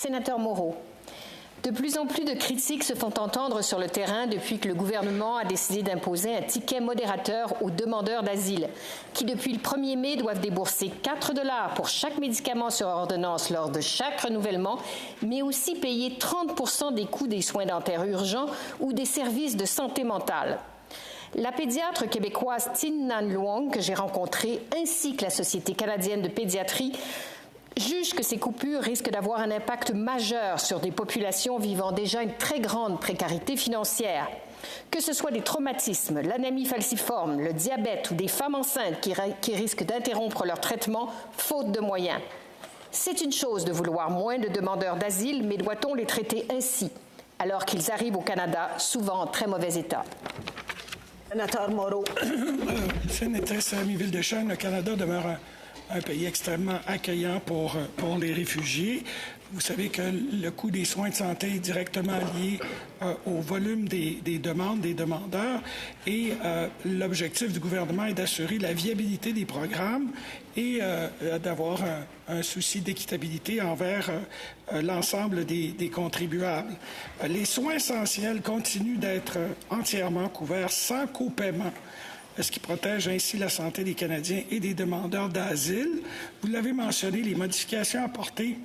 Sénateur Moreau, de plus en plus de critiques se font entendre sur le terrain depuis que le gouvernement a décidé d'imposer un ticket modérateur aux demandeurs d'asile, qui depuis le 1er mai doivent débourser 4 $ pour chaque médicament sur ordonnance lors de chaque renouvellement, mais aussi payer 30 % des coûts des soins dentaires urgents ou des services de santé mentale. La pédiatre québécoise Tin Nan Luong, que j'ai rencontrée, ainsi que la Société canadienne de pédiatrie, juge que ces coupures risquent d'avoir un impact majeur sur des populations vivant déjà une très grande précarité financière. Que ce soit des traumatismes, l'anémie falciforme, le diabète ou des femmes enceintes qui risquent d'interrompre leur traitement faute de moyens. C'est une chose de vouloir moins de demandeurs d'asile, mais doit-on les traiter ainsi, alors qu'ils arrivent au Canada, souvent en très mauvais état? Sénateur Moreau. Sénatrice Miville-Deschênes, le Canada demeure un pays extrêmement accueillant pour les réfugiés. Vous savez que le coût des soins de santé est directement lié au volume des demandes, des demandeurs, et l'objectif du gouvernement est d'assurer la viabilité des programmes et d'avoir un souci d'équitabilité envers l'ensemble des contribuables. Les soins essentiels continuent d'être entièrement couverts sans copaiement, ce qui protège ainsi la santé des Canadiens et des demandeurs d'asile. Vous l'avez mentionné, les modifications apportées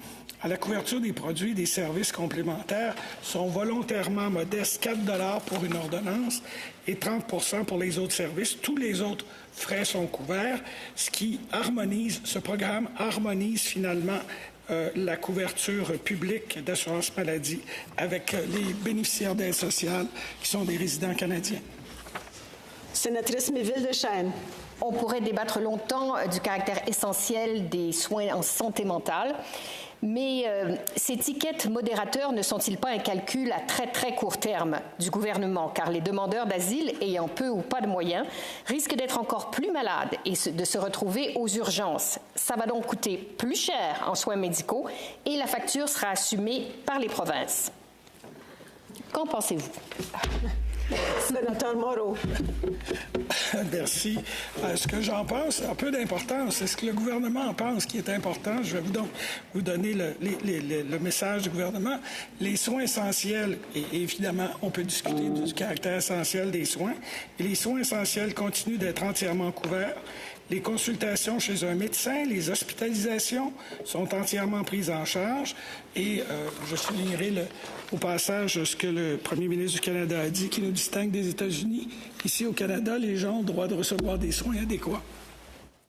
à la couverture des produits et des services complémentaires sont volontairement modestes, 4 $ pour une ordonnance et 30 % pour les autres services. Tous les autres frais sont couverts, ce qui harmonise, ce programme harmonise finalement la couverture publique d'assurance maladie avec les bénéficiaires d'aide sociale qui sont des résidents canadiens. Sénatrice Miville-Deschênes. On pourrait débattre longtemps du caractère essentiel des soins en santé mentale, mais ces tickets modérateurs ne sont-ils pas un calcul à très très court terme du gouvernement, car les demandeurs d'asile ayant peu ou pas de moyens risquent d'être encore plus malades et de se retrouver aux urgences. Ça va donc coûter plus cher en soins médicaux et la facture sera assumée par les provinces. Qu'en pensez-vous? Sénateur Moreau. Merci. Ce que j'en pense a peu d'importance. C'est ce que le gouvernement en pense qui est important. Je vais donc vous donner le message du gouvernement. Les soins essentiels, et évidemment, on peut discuter du caractère essentiel des soins, et les soins essentiels continuent d'être entièrement couverts. Les consultations chez un médecin, les hospitalisations sont entièrement prises en charge et je soulignerai au passage ce que le premier ministre du Canada a dit qui nous distingue des États-Unis. Ici au Canada, les gens ont le droit de recevoir des soins adéquats.